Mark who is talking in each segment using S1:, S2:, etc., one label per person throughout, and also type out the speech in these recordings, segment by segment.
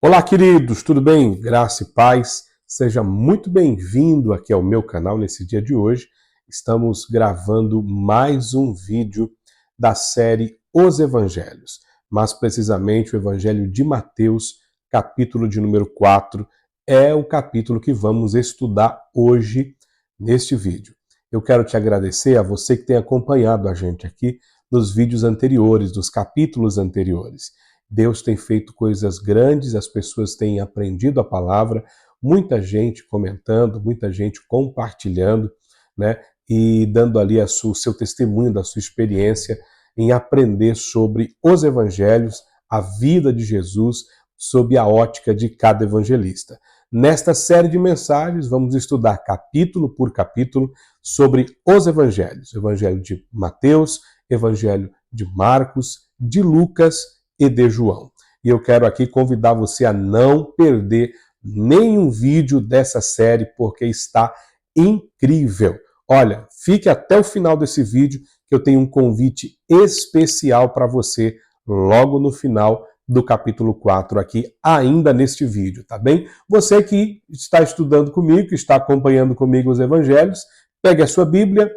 S1: Olá, queridos, tudo bem? Graça e paz. Seja muito bem-vindo aqui ao meu canal nesse dia de hoje. Estamos gravando mais um vídeo da série Os Evangelhos, mais precisamente o Evangelho de Mateus, capítulo de número 4, é o capítulo que vamos estudar hoje neste vídeo. Eu quero te agradecer a você que tem acompanhado a gente aqui nos vídeos anteriores, nos capítulos anteriores. Deus tem feito coisas grandes, as pessoas têm aprendido a palavra, muita gente comentando, muita gente compartilhando, né? E dando ali o seu testemunho da sua experiência em aprender sobre os evangelhos, a vida de Jesus, sob a ótica de cada evangelista. Nesta série de mensagens, vamos estudar capítulo por capítulo sobre os evangelhos. Evangelho de Mateus, Evangelho de Marcos, de Lucas e de João. E eu quero aqui convidar você a não perder nenhum vídeo dessa série, porque está incrível. Olha, fique até o final desse vídeo, que eu tenho um convite especial para você logo no final do capítulo 4 aqui, ainda neste vídeo, tá bem? Você que está estudando comigo, que está acompanhando comigo os evangelhos, pegue a sua Bíblia,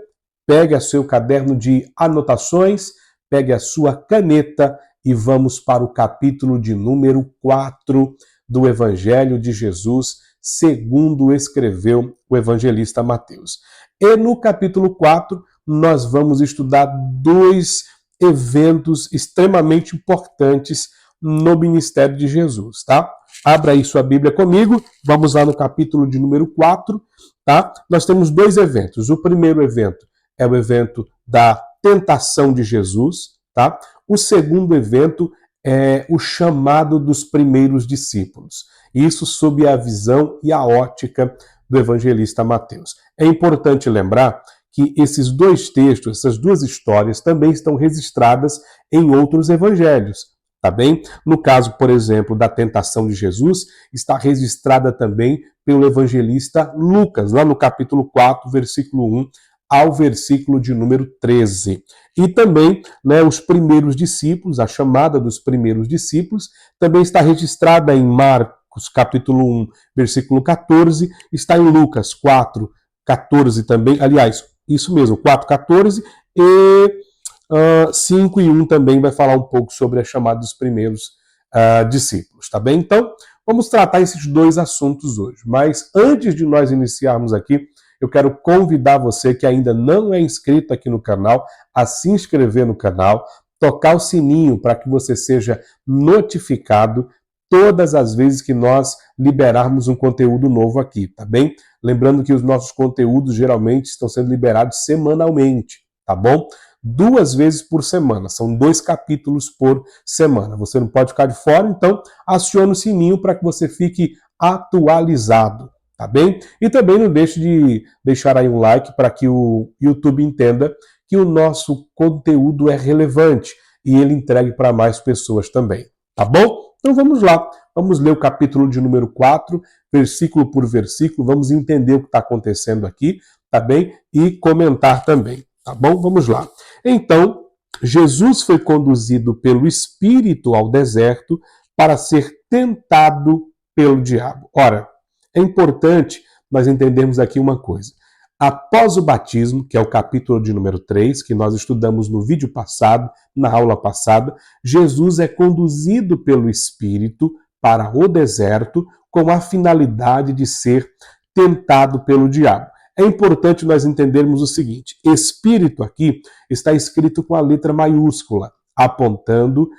S1: pegue o seu caderno de anotações, pegue a sua caneta e vamos para o capítulo de número 4 do Evangelho de Jesus, segundo escreveu o evangelista Mateus. E no capítulo 4, nós vamos estudar dois eventos extremamente importantes no ministério de Jesus, tá? Abra aí sua Bíblia comigo, vamos lá no capítulo de número 4, tá? Nós temos dois eventos. O primeiro evento é o evento da tentação de Jesus, tá? O segundo evento é o chamado dos primeiros discípulos. Isso sob a visão e a ótica do evangelista Mateus. É importante lembrar que esses dois textos, essas duas histórias, também estão registradas em outros evangelhos, tá bem? No caso, por exemplo, da tentação de Jesus, está registrada também pelo evangelista Lucas, lá no capítulo 4, versículo 1, ao versículo de número 13. E também, né, os primeiros discípulos, a chamada dos primeiros discípulos, também está registrada em Marcos, capítulo 1, versículo 14, está em Lucas 4, 14 também, aliás, isso mesmo, 4, 14, e 5 e 1 também vai falar um pouco sobre a chamada dos primeiros discípulos, tá bem? Então, vamos tratar esses dois assuntos hoje. Mas antes de nós iniciarmos aqui, eu quero convidar você que ainda não é inscrito aqui no canal a se inscrever no canal, tocar o sininho para que você seja notificado todas as vezes que nós liberarmos um conteúdo novo aqui, tá bem? Lembrando que os nossos conteúdos geralmente estão sendo liberados semanalmente, tá bom? 2 vezes por semana, são 2 capítulos por semana. Você não pode ficar de fora, então acione o sininho para que você fique atualizado. Tá bem? E também não deixe de deixar aí um like para que o YouTube entenda que o nosso conteúdo é relevante e ele entregue para mais pessoas também. Tá bom? Então vamos lá. Vamos ler o capítulo de número 4, versículo por versículo. Vamos entender o que está acontecendo aqui, tá bem? E comentar também. Tá bom? Vamos lá. Então, Jesus foi conduzido pelo Espírito ao deserto para ser tentado pelo diabo. Ora, é importante nós entendermos aqui uma coisa. Após o batismo, que é o capítulo de número 3, que nós estudamos no vídeo passado, na aula passada, Jesus é conduzido pelo Espírito para o deserto com a finalidade de ser tentado pelo diabo. É importante nós entendermos o seguinte: Espírito aqui está escrito com a letra maiúscula, apontando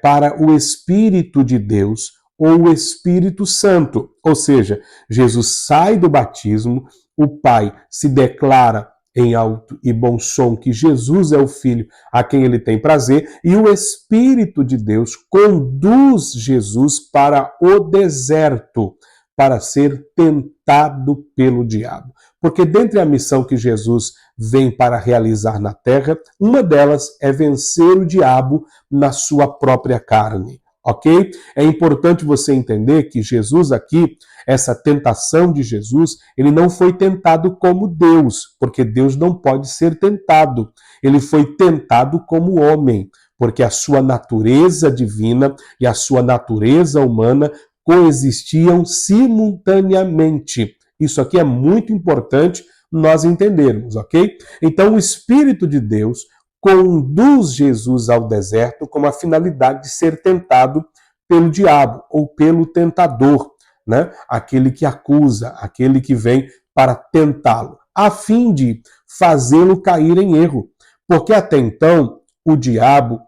S1: para o Espírito de Deus, ou o Espírito Santo. Ou seja, Jesus sai do batismo, o Pai se declara em alto e bom som que Jesus é o Filho a quem ele tem prazer, e o Espírito de Deus conduz Jesus para o deserto, para ser tentado pelo diabo. Porque dentre a missão que Jesus vem para realizar na terra, uma delas é vencer o diabo na sua própria carne. Ok? É importante você entender que Jesus aqui, essa tentação de Jesus, ele não foi tentado como Deus, porque Deus não pode ser tentado. Ele foi tentado como homem, porque a sua natureza divina e a sua natureza humana coexistiam simultaneamente. Isso aqui é muito importante nós entendermos, ok? Então, o Espírito de Deus conduz Jesus ao deserto com a finalidade de ser tentado pelo diabo ou pelo tentador, né? Aquele que acusa, aquele que vem para tentá-lo, a fim de fazê-lo cair em erro. Porque até então, o diabo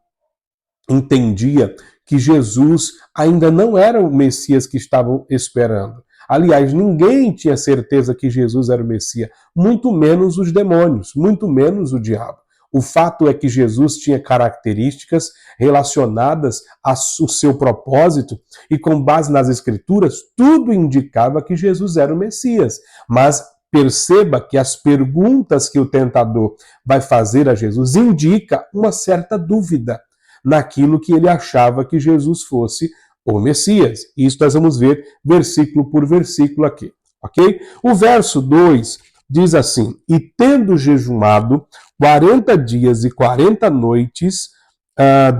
S1: entendia que Jesus ainda não era o Messias que estavam esperando. Aliás, ninguém tinha certeza que Jesus era o Messias, muito menos os demônios, muito menos o diabo. O fato é que Jesus tinha características relacionadas ao seu propósito e, com base nas Escrituras, tudo indicava que Jesus era o Messias. Mas perceba que as perguntas que o tentador vai fazer a Jesus indica uma certa dúvida naquilo que ele achava que Jesus fosse o Messias. Isso nós vamos ver versículo por versículo aqui, ok? O verso 2 diz assim: e tendo jejuado 40 dias e 40 noites,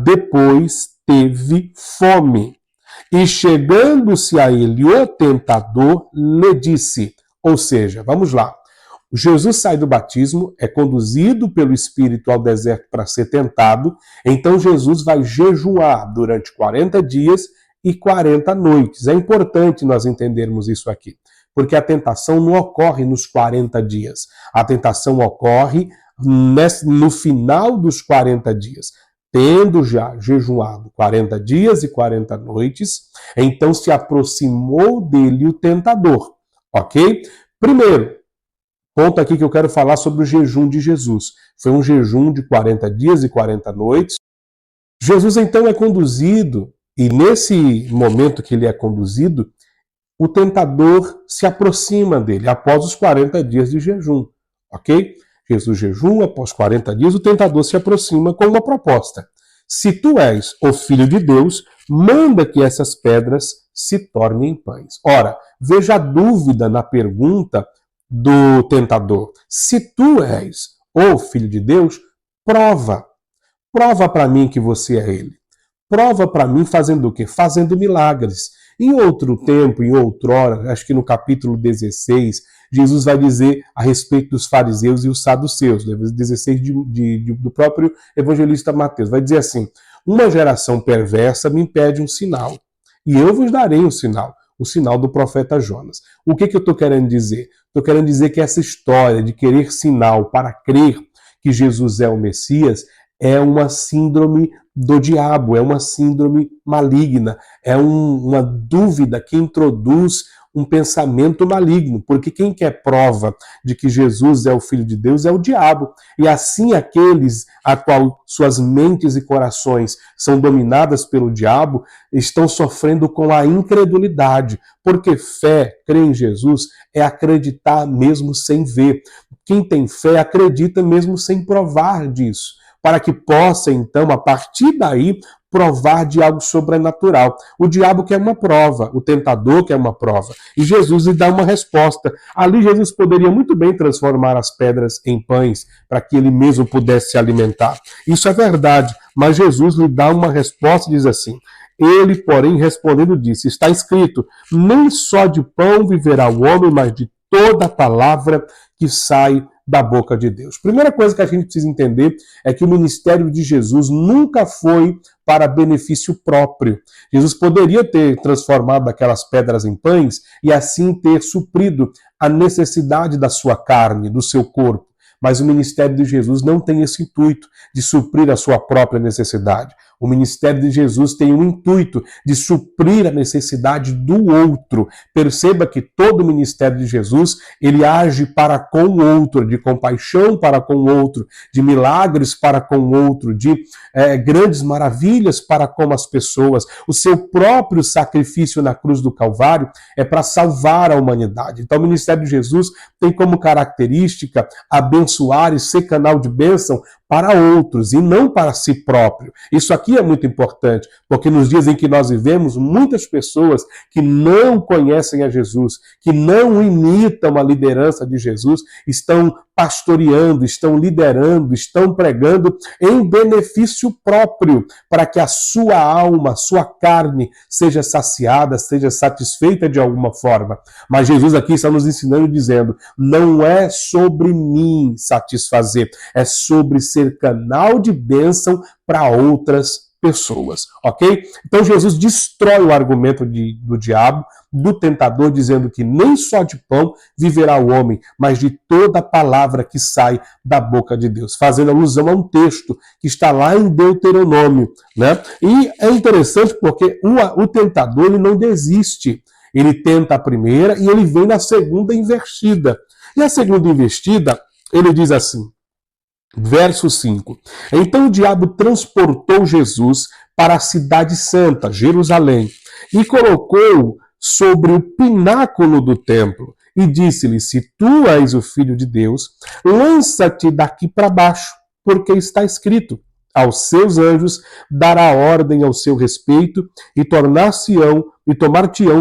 S1: depois teve fome. E chegando-se a ele o tentador, lhe disse, ou seja, vamos lá, Jesus sai do batismo, é conduzido pelo Espírito ao deserto para ser tentado, então Jesus vai jejuar durante 40 dias e 40 noites. É importante nós entendermos isso aqui, porque a tentação não ocorre nos 40 dias, a tentação ocorre no final dos 40 dias. Tendo já jejuado 40 dias e 40 noites, então se aproximou dele o tentador, ok? Primeiro, ponto aqui que eu quero falar sobre o jejum de Jesus. Foi um jejum de 40 dias e 40 noites. Jesus então é conduzido, e nesse momento que ele é conduzido, o tentador se aproxima dele após os 40 dias de jejum, ok? Jesus jejua, após 40 dias, o tentador se aproxima com uma proposta. Se tu és o Filho de Deus, manda que essas pedras se tornem pães. Ora, veja a dúvida na pergunta do tentador. Se tu és o Filho de Deus, prova. Prova para mim que você é ele. Prova para mim fazendo o quê? Fazendo milagres. Em outro tempo, em outrora, acho que no capítulo 16, Jesus vai dizer a respeito dos fariseus e os saduceus, 16 do próprio evangelista Mateus. Vai dizer assim: uma geração perversa me pede um sinal, e eu vos darei um sinal, o sinal do profeta Jonas. O que eu estou querendo dizer? Estou querendo dizer que essa história de querer sinal para crer que Jesus é o Messias é uma síndrome do diabo, é uma síndrome maligna, é uma dúvida que introduz um pensamento maligno, porque quem quer prova de que Jesus é o Filho de Deus é o diabo, e assim aqueles a qual suas mentes e corações são dominadas pelo diabo estão sofrendo com a incredulidade, porque fé, crer em Jesus, é acreditar mesmo sem ver. Quem tem fé acredita mesmo sem provar disso, para que possa, então, a partir daí, provar de algo sobrenatural. O diabo quer uma prova, o tentador quer uma prova, e Jesus lhe dá uma resposta. Ali Jesus poderia muito bem transformar as pedras em pães, para que ele mesmo pudesse se alimentar. Isso é verdade, mas Jesus lhe dá uma resposta e diz assim: ele, porém, respondendo, disse, está escrito, nem só de pão viverá o homem, mas de toda a palavra que sai da boca de Deus. Primeira coisa que a gente precisa entender é que o ministério de Jesus nunca foi para benefício próprio. Jesus poderia ter transformado aquelas pedras em pães e assim ter suprido a necessidade da sua carne, do seu corpo. Mas o ministério de Jesus não tem esse intuito de suprir a sua própria necessidade. O ministério de Jesus tem o intuito de suprir a necessidade do outro. Perceba que todo o ministério de Jesus, ele age para com o outro, de compaixão para com o outro, de milagres para com o outro, de grandes maravilhas para com as pessoas. O seu próprio sacrifício na cruz do Calvário é para salvar a humanidade. Então o ministério de Jesus tem como característica abençoar e ser canal de bênção para outros e não para si próprio. Isso aqui é muito importante, porque nos dias em que nós vivemos, muitas pessoas que não conhecem a Jesus, que não imitam a liderança de Jesus, estão pastoreando, estão liderando, estão pregando em benefício próprio, para que a sua alma, a sua carne seja saciada, seja satisfeita de alguma forma. Mas Jesus aqui está nos ensinando e dizendo, não é sobre mim satisfazer, é sobre ser canal de bênção para outras pessoas, ok? Então Jesus destrói o argumento do diabo, do tentador, dizendo que nem só de pão viverá o homem, mas de toda palavra que sai da boca de Deus, fazendo alusão a um texto que está lá em Deuteronômio, né? E é interessante porque o tentador ele não desiste, ele tenta a primeira e ele vem na segunda investida. E a segunda investida, ele diz assim, verso 5. Então o diabo transportou Jesus para a cidade santa, Jerusalém, e colocou-o sobre o pináculo do templo, e disse-lhe, se tu és o Filho de Deus, lança-te daqui para baixo, porque está escrito, aos seus anjos dará ordem ao seu respeito, e tomar-te-ão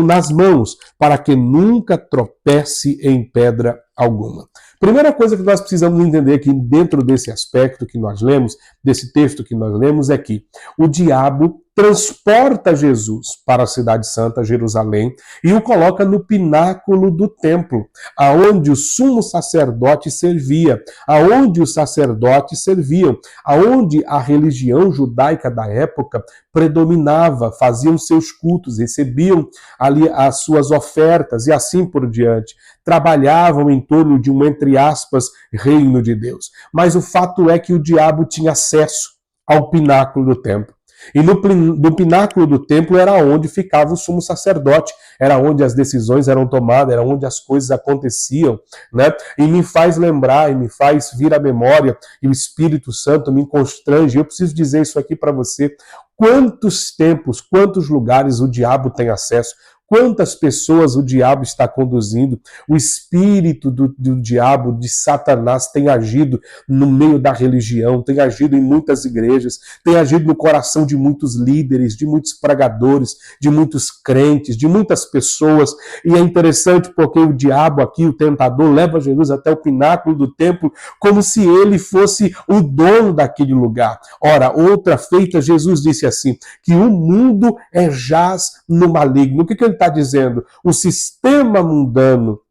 S1: nas mãos, para que nunca tropece em pedra alguma. Primeira coisa que nós precisamos entender aqui dentro desse aspecto que nós lemos, desse texto que nós lemos, é que o diabo transporta Jesus para a cidade santa, Jerusalém, e o coloca no pináculo do templo, aonde o sumo sacerdote servia, aonde os sacerdotes serviam, aonde a religião judaica da época predominava, faziam seus cultos, recebiam ali as suas ofertas e assim por diante. Trabalhavam em torno de um, entre aspas, reino de Deus. Mas o fato é que o diabo tinha acesso ao pináculo do templo. E no pináculo do templo era onde ficava o sumo sacerdote, era onde as decisões eram tomadas, era onde as coisas aconteciam, né? E me faz lembrar, e me faz vir à memória, e o Espírito Santo me constrange, eu preciso dizer isso aqui para você, quantos tempos, quantos lugares o diabo tem acesso, quantas pessoas o diabo está conduzindo, o espírito do diabo, de Satanás, tem agido no meio da religião, tem agido em muitas igrejas, tem agido no coração de muitos líderes, de muitos pregadores, de muitos crentes, de muitas pessoas. E é interessante porque o diabo aqui, o tentador, leva Jesus até o pináculo do templo como se ele fosse o dono daquele lugar. Ora, outra feita, Jesus disse assim, que o mundo jaz no maligno. O que ele está dizendo? O sistema mundano,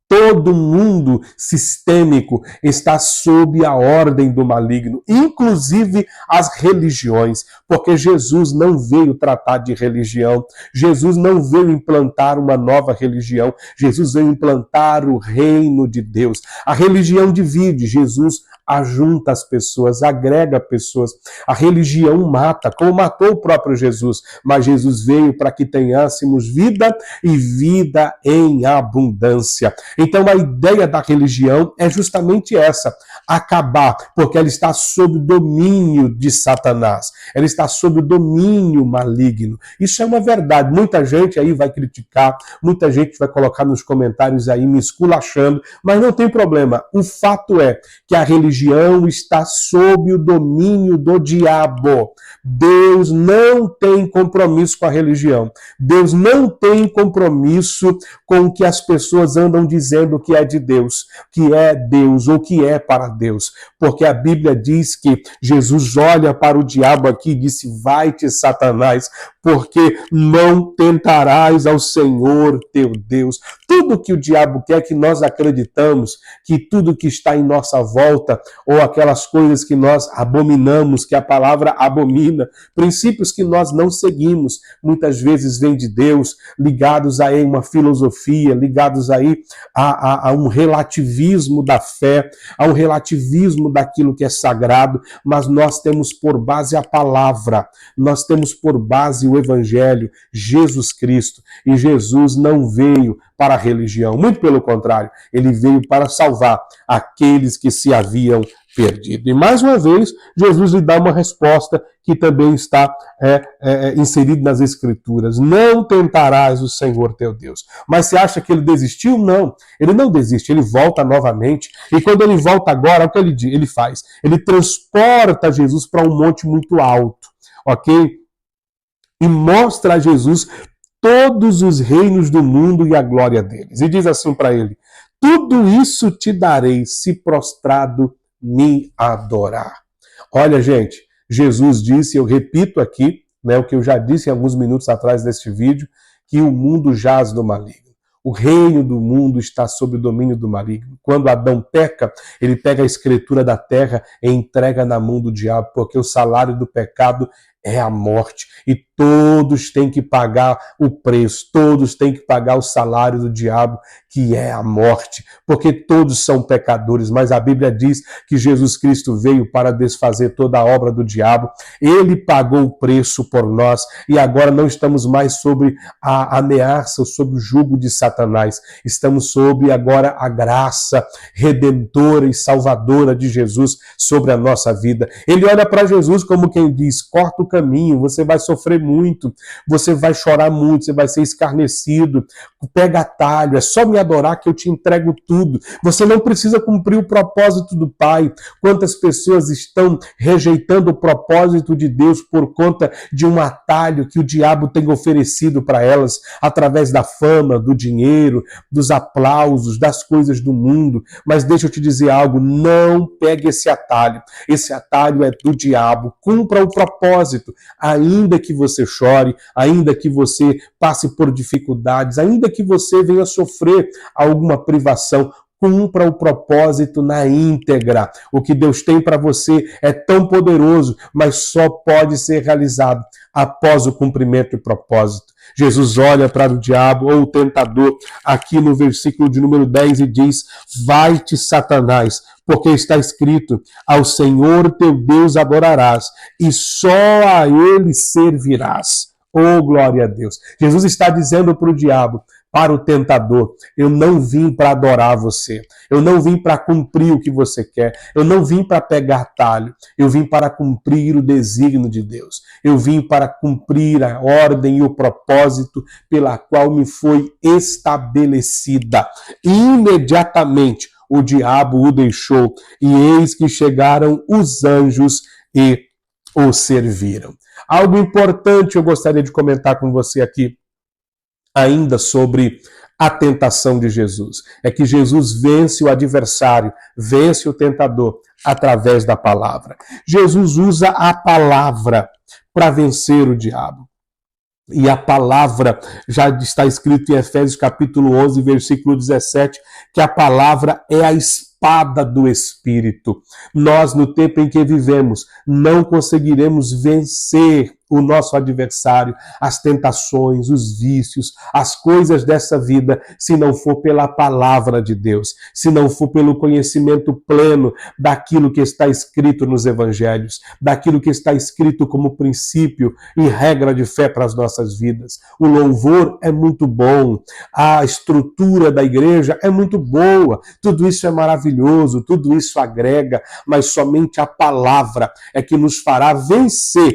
S1: todo mundo sistêmico está sob a ordem do maligno, inclusive as religiões, porque Jesus não veio tratar de religião, Jesus não veio implantar uma nova religião, Jesus veio implantar o reino de Deus. A religião divide, Jesus ajunta as pessoas, agrega pessoas. A religião mata, como matou o próprio Jesus, mas Jesus veio para que tenhássemos vida e vida em abundância. Então a ideia da religião é justamente essa, acabar, porque ela está sob o domínio de Satanás, ela está sob o domínio maligno. Isso é uma verdade, muita gente aí vai criticar, muita gente vai colocar nos comentários aí me esculachando, mas não tem problema, o fato é que a religião está sob o domínio do diabo. Deus não tem compromisso com a religião, Deus não tem compromisso com o que as pessoas andam dizendo que é de Deus, que é Deus ou que é para Deus, porque a Bíblia diz que Jesus olha para o diabo aqui e disse, vai-te Satanás, porque não tentarás ao Senhor teu Deus. Tudo que o diabo quer que nós acreditamos, que tudo que está em nossa volta, ou aquelas coisas que nós abominamos, que a palavra abomina, princípios que nós não seguimos, muitas vezes vêm de Deus, ligados a uma filosofia, ligados aí a um relativismo da fé, a um relativismo daquilo que é sagrado, mas nós temos por base a palavra, nós temos por base o Evangelho, Jesus Cristo, e Jesus não veio para a religião, muito pelo contrário, ele veio para salvar aqueles que se haviam perdido. E mais uma vez, Jesus lhe dá uma resposta que também está inserida nas Escrituras. Não tentarás o Senhor teu Deus. Mas você acha que ele desistiu? Não. Ele não desiste, ele volta novamente. E quando ele volta agora, o que ele faz? Ele transporta Jesus para um monte muito alto, ok? E mostra a Jesus todos os reinos do mundo e a glória deles. E diz assim para ele, tudo isso te darei se prostrado me adorar. Olha, gente, Jesus disse, eu repito aqui, né, o que eu já disse alguns minutos atrás deste vídeo, que o mundo jaz no maligno. O reino do mundo está sob o domínio do maligno. Quando Adão peca, ele pega a escritura da terra e entrega na mão do diabo, porque o salário do pecado é a morte. E todos têm que pagar o preço, todos têm que pagar o salário do diabo, que é a morte, porque todos são pecadores, mas a Bíblia diz que Jesus Cristo veio para desfazer toda a obra do diabo, ele pagou o preço por nós, e agora não estamos mais sob a ameaça, sob o jugo de Satanás, estamos sob agora a graça redentora e salvadora de Jesus sobre a nossa vida. Ele olha para Jesus como quem diz, corta o caminho, você vai sofrer muito, você vai chorar muito, você vai ser escarnecido, pega atalho, é só me adorar que eu te entrego tudo. Você não precisa cumprir o propósito do Pai. Quantas pessoas estão rejeitando o propósito de Deus por conta de um atalho que o diabo tem oferecido para elas, através da fama, do dinheiro, dos aplausos, das coisas do mundo. Mas deixa eu te dizer algo, não pegue esse atalho. Esse atalho é do diabo. Cumpra o propósito, ainda que você chore, ainda que você passe por dificuldades, ainda que você venha sofrer alguma privação, cumpra o propósito na íntegra. O que Deus tem para você é tão poderoso, mas só pode ser realizado após o cumprimento do propósito. Jesus olha para o diabo, ou o tentador, aqui no versículo de número 10 e diz, vai-te, Satanás, porque está escrito, ao Senhor teu Deus adorarás, e só a ele servirás. Oh, glória a Deus. Jesus está dizendo para o diabo, para o tentador, eu não vim para adorar você, eu não vim para cumprir o que você quer, eu não vim para pegar talho, eu vim para cumprir o desígnio de Deus, eu vim para cumprir a ordem e o propósito pela qual me foi estabelecida. Imediatamente o diabo o deixou, e eis que chegaram os anjos e o serviram. Algo importante eu gostaria de comentar com você aqui, ainda sobre a tentação de Jesus. É que Jesus vence o adversário, vence o tentador através da palavra. Jesus usa a palavra para vencer o diabo. E a palavra, já está escrito em Efésios capítulo 11, versículo 17, que a palavra é a espada do Espírito. Nós, no tempo em que vivemos, não conseguiremos vencer o nosso adversário, as tentações, os vícios, as coisas dessa vida, se não for pela palavra de Deus, se não for pelo conhecimento pleno daquilo que está escrito nos evangelhos, daquilo que está escrito como princípio e regra de fé para as nossas vidas. O louvor é muito bom, a estrutura da igreja é muito boa, tudo isso é maravilhoso, tudo isso agrega, mas somente a palavra é que nos fará vencer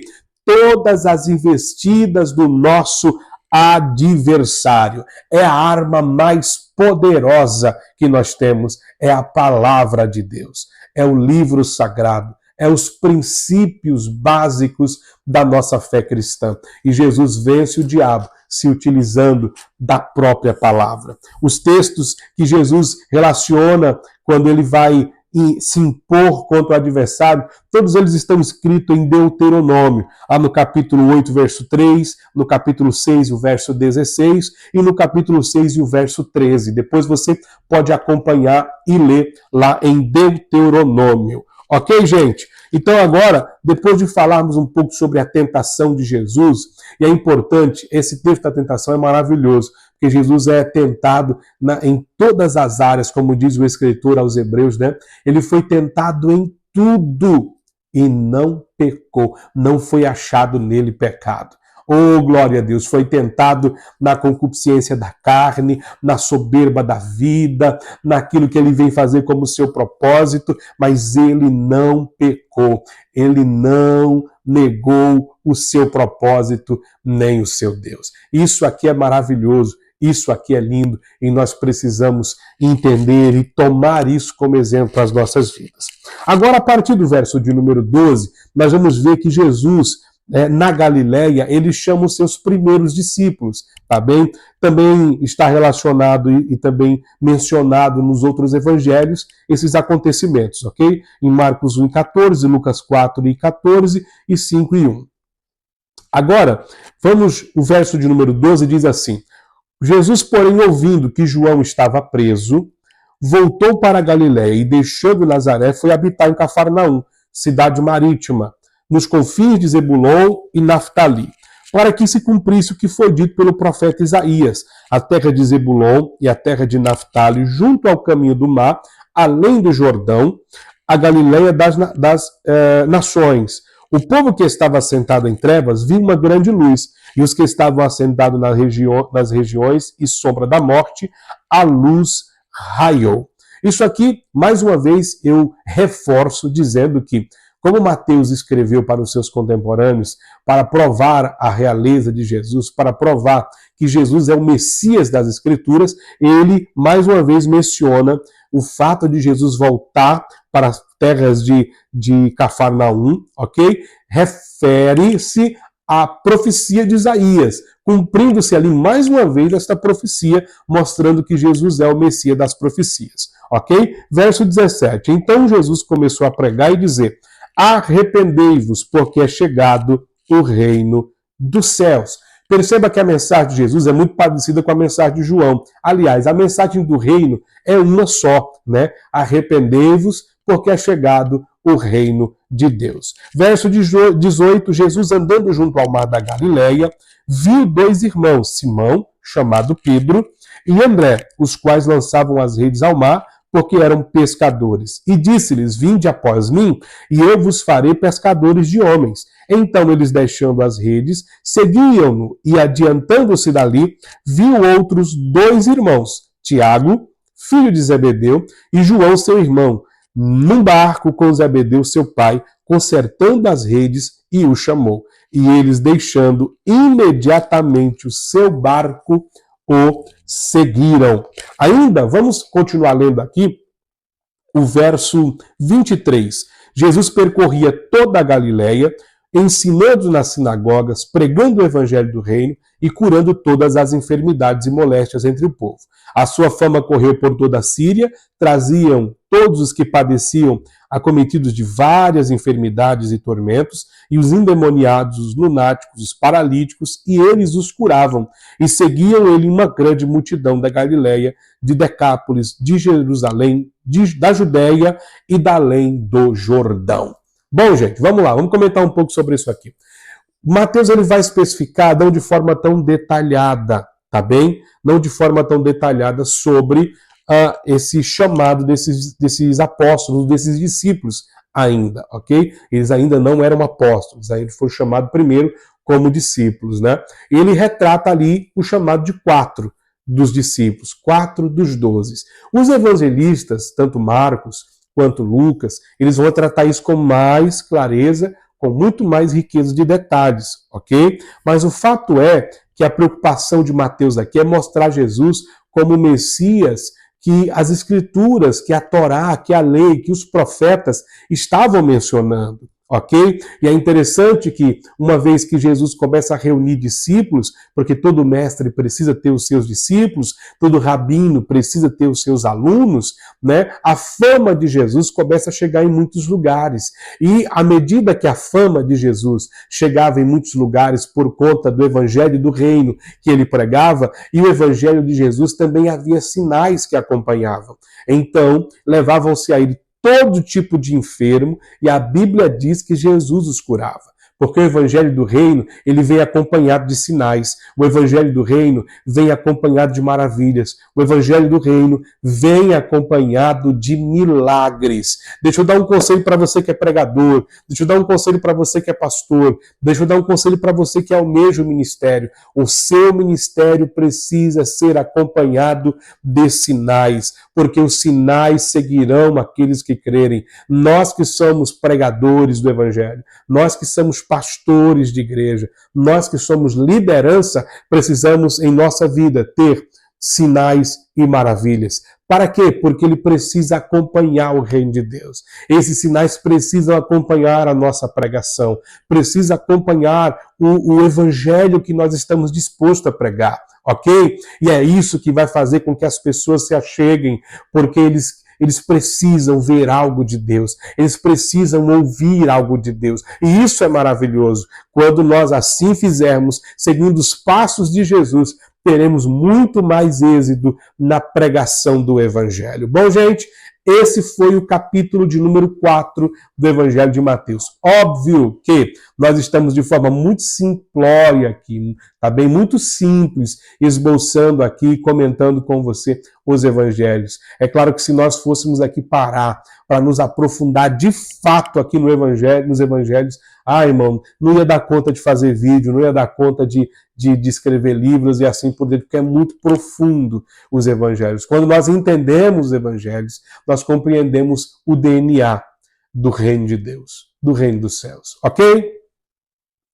S1: todas as investidas do nosso adversário. É a arma mais poderosa que nós temos, é a palavra de Deus, é o livro sagrado, é os princípios básicos da nossa fé cristã. E Jesus vence o diabo se utilizando da própria palavra. Os textos que Jesus relaciona quando ele vai se impor contra o adversário, todos eles estão escritos em Deuteronômio, no capítulo 8, verso 3, no capítulo 6, o verso 16, e no capítulo 6 e o verso 13. Depois você pode acompanhar e ler lá em Deuteronômio. Ok, gente? Então agora, depois de falarmos um pouco sobre a tentação de Jesus, e é importante, esse texto da tentação é maravilhoso, porque Jesus é tentado em todas as áreas, como diz o escritor aos Hebreus, né? Ele foi tentado em tudo e não pecou, não foi achado nele pecado. Oh, glória a Deus, foi tentado na concupiscência da carne, na soberba da vida, naquilo que ele vem fazer como seu propósito, mas ele não pecou, ele não negou o seu propósito, nem o seu Deus. Isso aqui é maravilhoso, isso aqui é lindo, e nós precisamos entender e tomar isso como exemplo para as nossas vidas. Agora, a partir do verso de número 12, nós vamos ver que Jesus na Galileia, ele chama os seus primeiros discípulos, tá bem? Também está relacionado e também mencionado nos outros evangelhos esses acontecimentos, ok? Em Marcos 1:14, Lucas 4:14 e 5:1. Agora, o verso de número 12 diz assim: Jesus, porém, ouvindo que João estava preso, voltou para a Galiléia e, deixando Nazaré, foi habitar em Cafarnaum, cidade marítima, nos confins de Zebulon e Naftali, para que se cumprisse o que foi dito pelo profeta Isaías: a terra de Zebulon e a terra de Naftali, junto ao caminho do mar, além do Jordão, a Galiléia das nações. O povo que estava assentado em trevas viu uma grande luz, e os que estavam assentados nas regiões e sombra da morte, a luz raiou. Isso aqui, mais uma vez, eu reforço dizendo que, como Mateus escreveu para os seus contemporâneos, para provar a realeza de Jesus, para provar que Jesus é o Messias das Escrituras, ele, mais uma vez, menciona o fato de Jesus voltar para as terras de Cafarnaum, ok? Refere-se à profecia de Isaías, cumprindo-se ali mais uma vez esta profecia, mostrando que Jesus é o Messias das profecias, ok? Verso 17. Então Jesus começou a pregar e dizer: arrependei-vos, porque é chegado o reino dos céus. Perceba que a mensagem de Jesus é muito parecida com a mensagem de João. Aliás, a mensagem do reino é uma só, né? Arrependei-vos, porque é chegado o reino de Deus. Verso 18, Jesus, andando junto ao mar da Galileia, viu dois irmãos, Simão, chamado Pedro, e André, os quais lançavam as redes ao mar, porque eram pescadores. E disse-lhes: vinde após mim, e eu vos farei pescadores de homens. Então eles, deixando as redes, seguiam-no, e adiantando-se dali, viu outros dois irmãos, Tiago, filho de Zebedeu, e João, seu irmão, num barco com Zebedeu, seu pai, consertando as redes, e o chamou. E eles, deixando imediatamente o seu barco, o seguiram. Ainda, vamos continuar lendo aqui o verso 23. Jesus percorria toda a Galileia, ensinando nas sinagogas, pregando o evangelho do reino e curando todas as enfermidades e moléstias entre o povo. A sua fama correu por toda a Síria, traziam todos os que padeciam, acometidos de várias enfermidades e tormentos, e os endemoniados, os lunáticos, os paralíticos, e eles os curavam. E seguiam ele uma grande multidão da Galileia, de Decápolis, de Jerusalém, da Judéia e da além do Jordão. Bom, gente, vamos lá, vamos comentar um pouco sobre isso aqui. Mateus, ele vai especificar, não de forma tão detalhada, tá bem? Não de forma tão detalhada sobre esse chamado desses apóstolos, desses discípulos ainda, ok? Eles ainda não eram apóstolos, ainda foram chamados primeiro como discípulos, né? Ele retrata ali o chamado de 4 dos discípulos, 4 dos 12. Os evangelistas, tanto Marcos quanto Lucas, eles vão tratar isso com mais clareza, com muito mais riqueza de detalhes, ok? Mas o fato é que a preocupação de Mateus aqui é mostrar Jesus como o Messias que as Escrituras, que a Torá, que a lei, que os profetas estavam mencionando. Ok? E é interessante que, uma vez que Jesus começa a reunir discípulos, porque todo mestre precisa ter os seus discípulos, todo rabino precisa ter os seus alunos, né? A fama de Jesus começa a chegar em muitos lugares. E à medida que a fama de Jesus chegava em muitos lugares por conta do evangelho do reino que ele pregava, e o evangelho de Jesus também havia sinais que acompanhavam. Então, levavam-se a ele todo tipo de enfermo, e a Bíblia diz que Jesus os curava. Porque o evangelho do reino, ele vem acompanhado de sinais. O evangelho do reino vem acompanhado de maravilhas. O evangelho do reino vem acompanhado de milagres. Deixa eu dar um conselho para você que é pregador. Deixa eu dar um conselho para você que é pastor. Deixa eu dar um conselho para você que almeja o ministério. O seu ministério precisa ser acompanhado de sinais, porque os sinais seguirão aqueles que crerem. Nós que somos pregadores do evangelho, nós que somos pastores de igreja, nós que somos liderança, precisamos em nossa vida ter sinais e maravilhas, Para quê? Porque ele precisa acompanhar o reino de Deus. Esses sinais precisam acompanhar a nossa pregação, precisa acompanhar o evangelho que nós estamos dispostos a pregar, ok? E é isso que vai fazer com que as pessoas se acheguem, porque eles precisam ver algo de Deus, eles precisam ouvir algo de Deus. E isso é maravilhoso. Quando nós assim fizermos, seguindo os passos de Jesus, teremos muito mais êxito na pregação do Evangelho. Bom, gente, esse foi o capítulo de número 4 do Evangelho de Mateus. Óbvio que nós estamos de forma muito simplória aqui, tá bem? Muito simples, esboçando aqui, comentando com você os Evangelhos. É claro que se nós fôssemos aqui parar para nos aprofundar de fato aqui no Evangelho, nos Evangelhos, irmão, não ia dar conta de fazer vídeo, não ia dar conta de escrever livros e assim por diante, porque é muito profundo os Evangelhos. Quando nós entendemos os Evangelhos, nós compreendemos o DNA do reino de Deus, do reino dos céus, ok?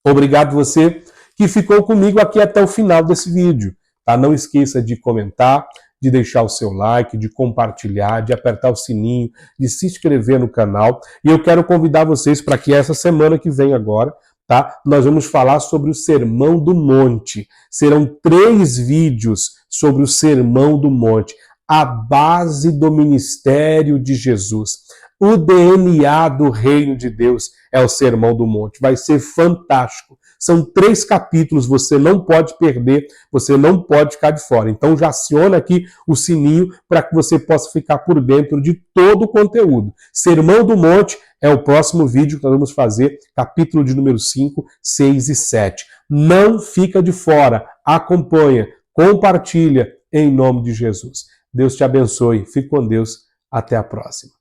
S1: Obrigado você que ficou comigo aqui até o final desse vídeo, tá? Não esqueça de comentar, de deixar o seu like, de compartilhar, de apertar o sininho, de se inscrever no canal. E eu quero convidar vocês para que essa semana que vem agora, tá? Nós vamos falar sobre o Sermão do Monte. Serão 3 vídeos sobre o Sermão do Monte, a base do ministério de Jesus. O DNA do reino de Deus é o Sermão do Monte. Vai ser fantástico. São 3 capítulos, você não pode perder, você não pode ficar de fora. Então já aciona aqui o sininho para que você possa ficar por dentro de todo o conteúdo. Sermão do Monte é o próximo vídeo que nós vamos fazer, capítulo de número 5, 6 e 7. Não fica de fora, acompanha, compartilha em nome de Jesus. Deus te abençoe, fique com Deus, até a próxima.